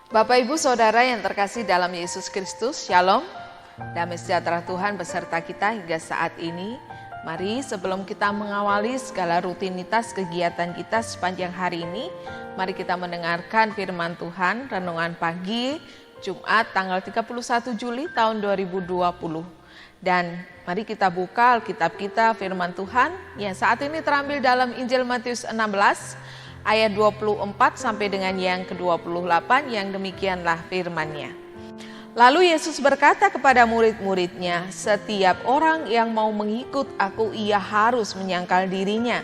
Bapak Ibu Saudara yang terkasih dalam Yesus Kristus, Shalom. Damai sejahtera Tuhan beserta kita hingga saat ini. Mari sebelum kita mengawali segala rutinitas kegiatan kita sepanjang hari ini, mari kita mendengarkan firman Tuhan, renungan pagi Jumat tanggal 31 Juli tahun 2020. Dan mari kita buka Alkitab kita, firman Tuhan yang saat ini terambil dalam Injil Matius 16 ayat 24 sampai dengan yang ke-28, yang demikianlah firman-Nya. Lalu Yesus berkata kepada murid-muridnya, setiap orang yang mau mengikut aku, ia harus menyangkal dirinya,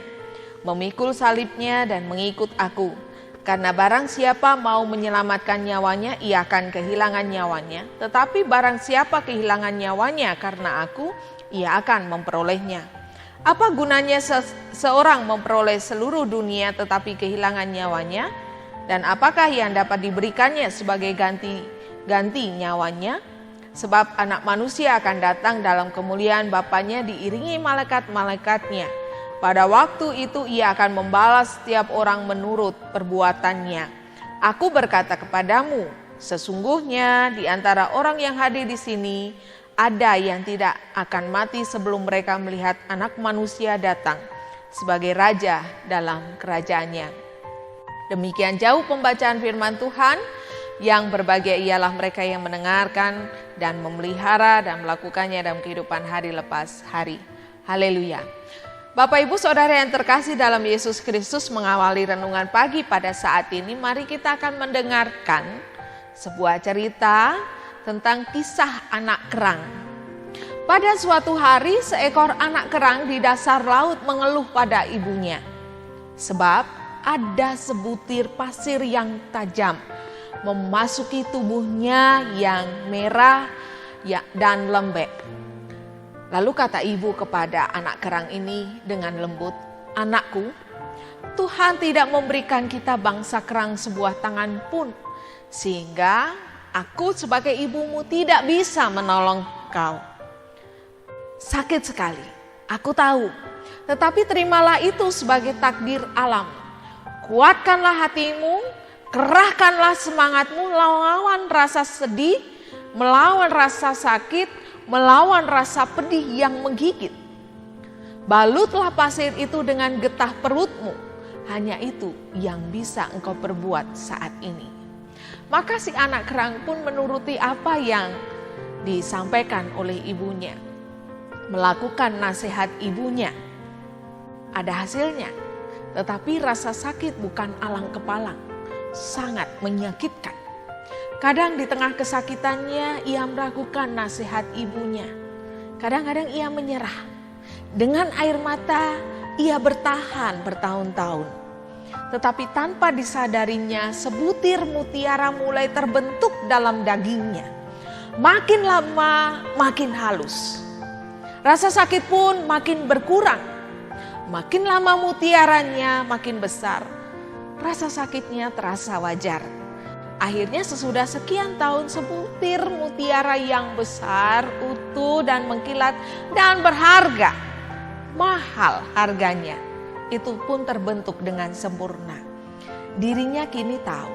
memikul salibnya dan mengikut aku. Karena barang siapa mau menyelamatkan nyawanya, ia akan kehilangan nyawanya. Tetapi barang siapa kehilangan nyawanya karena aku, ia akan memperolehnya. Apa gunanya seorang memperoleh seluruh dunia tetapi kehilangan nyawanya? Dan apakah yang dapat diberikannya sebagai ganti nyawanya? Sebab anak manusia akan datang dalam kemuliaan Bapanya diiringi malaikat-malaikatnya. Pada waktu itu ia akan membalas setiap orang menurut perbuatannya. Aku berkata kepadamu, sesungguhnya di antara orang yang hadir di sini, ada yang tidak akan mati sebelum mereka melihat Anak Manusia datang sebagai Raja dalam kerajaannya. Demikian jauh pembacaan firman Tuhan. Yang berbahagia ialah mereka yang mendengarkan dan memelihara dan melakukannya dalam kehidupan hari lepas hari. Haleluya. Bapak Ibu Saudara yang terkasih dalam Yesus Kristus, mengawali renungan pagi pada saat ini, mari kita akan mendengarkan sebuah cerita tentang kisah anak kerang. Pada suatu hari, seekor anak kerang di dasar laut mengeluh pada ibunya. Sebab ada sebutir pasir yang tajam memasuki tubuhnya yang merah dan lembek. Lalu kata ibu kepada anak kerang ini dengan lembut, "Anakku, Tuhan tidak memberikan kita bangsa kerang sebuah tangan pun, sehingga aku sebagai ibumu tidak bisa menolong kau. Sakit sekali, aku tahu. Tetapi terimalah itu sebagai takdir alam. Kuatkanlah hatimu, kerahkanlah semangatmu, melawan rasa sedih, melawan rasa sakit, melawan rasa pedih yang menggigit. Balutlah pasir itu dengan getah perutmu. Hanya itu yang bisa engkau perbuat saat ini." Maka si anak kerang pun menuruti apa yang disampaikan oleh ibunya. Melakukan nasihat ibunya. Ada hasilnya. Tetapi rasa sakit bukan alang kepalang. Sangat menyakitkan. Kadang di tengah kesakitannya ia meragukan nasihat ibunya. Kadang-kadang ia menyerah. Dengan air mata ia bertahan bertahun-tahun. Tetapi tanpa disadarinya, sebutir mutiara mulai terbentuk dalam dagingnya. Makin lama makin halus. Rasa sakit pun makin berkurang. Makin lama mutiaranya makin besar. Rasa sakitnya terasa wajar. Akhirnya sesudah sekian tahun, sebutir mutiara yang besar, utuh dan mengkilat dan berharga, mahal harganya, itu pun terbentuk dengan sempurna. Dirinya kini tahu,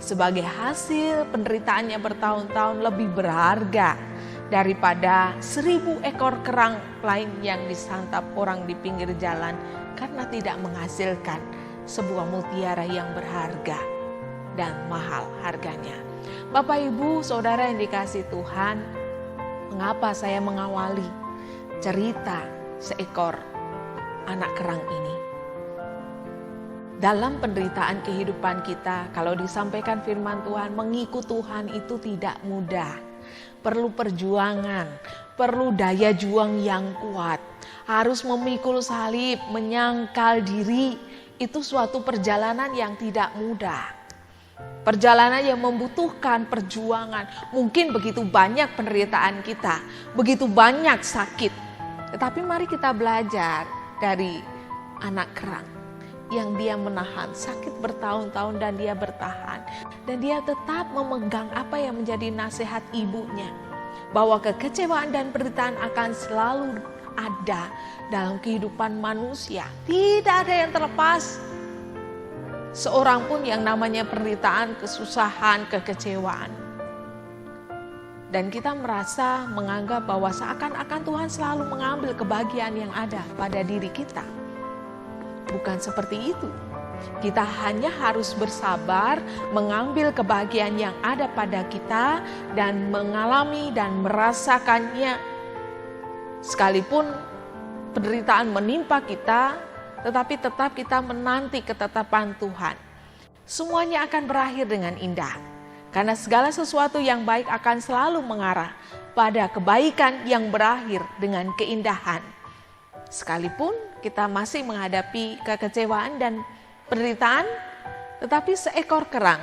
sebagai hasil penderitaannya bertahun-tahun lebih berharga daripada 1000 ekor kerang lain yang disantap orang di pinggir jalan karena tidak menghasilkan sebuah mutiara yang berharga dan mahal harganya. Bapak Ibu Saudara yang dikasihi Tuhan, mengapa saya mengawali cerita seekor anak kerang ini? Dalam penderitaan kehidupan kita, kalau disampaikan firman Tuhan, mengikut Tuhan itu tidak mudah. Perlu perjuangan, perlu daya juang yang kuat. Harus memikul salib, menyangkal diri. Itu suatu perjalanan yang tidak mudah. Perjalanan yang membutuhkan perjuangan. Mungkin begitu banyak penderitaan kita, begitu banyak sakit. Tetapi mari kita belajar dari anak kerang yang dia menahan sakit bertahun-tahun dan dia bertahan. Dan dia tetap memegang apa yang menjadi nasihat ibunya. Bahwa kekecewaan dan penderitaan akan selalu ada dalam kehidupan manusia. Tidak ada yang terlepas. seorang pun yang namanya penderitaan, kesusahan, kekecewaan. Dan kita merasa menganggap bahwa seakan-akan Tuhan selalu mengambil kebahagiaan yang ada pada diri kita. Bukan seperti itu. Kita hanya harus bersabar mengambil kebahagiaan yang ada pada kita dan mengalami dan merasakannya. Sekalipun penderitaan menimpa kita, tetapi tetap kita menanti ketetapan Tuhan. Semuanya akan berakhir dengan indah. Karena segala sesuatu yang baik akan selalu mengarah pada kebaikan yang berakhir dengan keindahan. Sekalipun kita masih menghadapi kekecewaan dan penderitaan, tetapi seekor kerang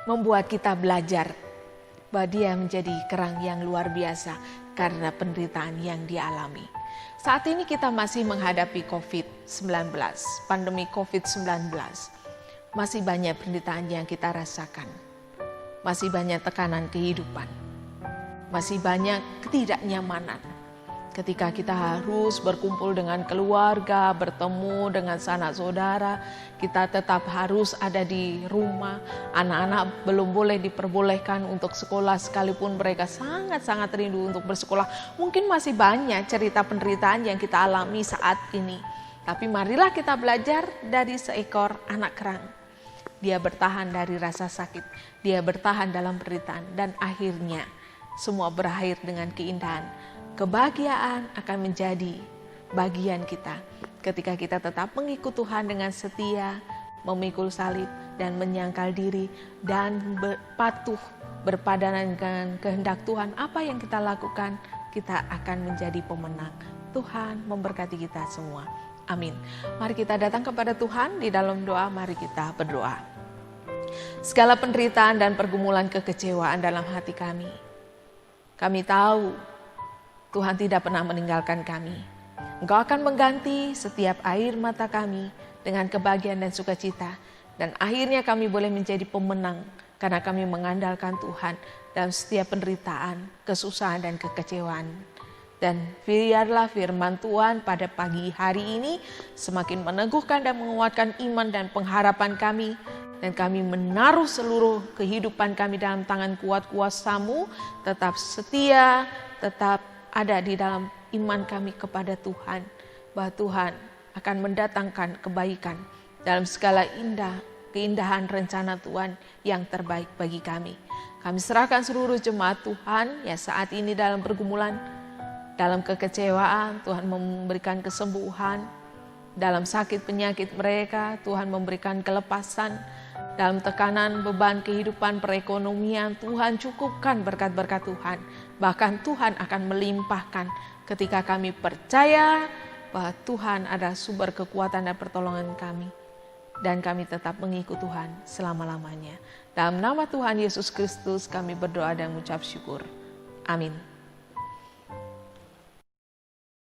membuat kita belajar bahwa dia menjadi kerang yang luar biasa karena penderitaan yang dialami. Saat ini kita masih menghadapi COVID-19, pandemi COVID-19. Masih banyak penderitaan yang kita rasakan. Masih banyak tekanan kehidupan. Masih banyak ketidaknyamanan. Ketika kita harus berkumpul dengan keluarga, bertemu dengan sanak saudara, kita tetap harus ada di rumah. Anak-anak belum boleh diperbolehkan untuk sekolah sekalipun mereka sangat-sangat rindu untuk bersekolah. Mungkin masih banyak cerita penderitaan yang kita alami saat ini. Tapi marilah kita belajar dari seekor anak kerang. Dia bertahan dari rasa sakit, dia bertahan dalam penderitaan, dan akhirnya semua berakhir dengan keindahan. Kebahagiaan akan menjadi bagian kita ketika kita tetap mengikut Tuhan dengan setia, memikul salib dan menyangkal diri dan patuh berpadanan dengan kehendak Tuhan. Apa yang kita lakukan, kita akan menjadi pemenang. Tuhan memberkati kita semua. Amin. Mari kita datang kepada Tuhan di dalam doa, mari kita berdoa. Segala penderitaan dan pergumulan kekecewaan dalam hati kami tahu Tuhan tidak pernah meninggalkan kami. Engkau akan mengganti setiap air mata kami dengan kebahagiaan dan sukacita. Dan akhirnya kami boleh menjadi pemenang karena kami mengandalkan Tuhan dalam setiap penderitaan, kesusahan dan kekecewaan. Dan biarlah firman Tuhan pada pagi hari ini semakin meneguhkan dan menguatkan iman dan pengharapan kami. Dan kami menaruh seluruh kehidupan kami dalam tangan kuat kuasa-Mu, tetap setia, tetap ada di dalam iman kami kepada Tuhan. Bahwa Tuhan akan mendatangkan kebaikan dalam segala keindahan rencana Tuhan yang terbaik bagi kami. Kami serahkan seluruh jemaat Tuhan ya saat ini dalam pergumulan, dalam kekecewaan, Tuhan memberikan kesembuhan. Dalam sakit penyakit mereka, Tuhan memberikan kelepasan. Dalam tekanan beban kehidupan perekonomian, Tuhan cukupkan berkat-berkat Tuhan. Bahkan Tuhan akan melimpahkan ketika kami percaya bahwa Tuhan adalah sumber kekuatan dan pertolongan kami. Dan kami tetap mengikut Tuhan selama-lamanya. Dalam nama Tuhan Yesus Kristus kami berdoa dan mengucap syukur. Amin.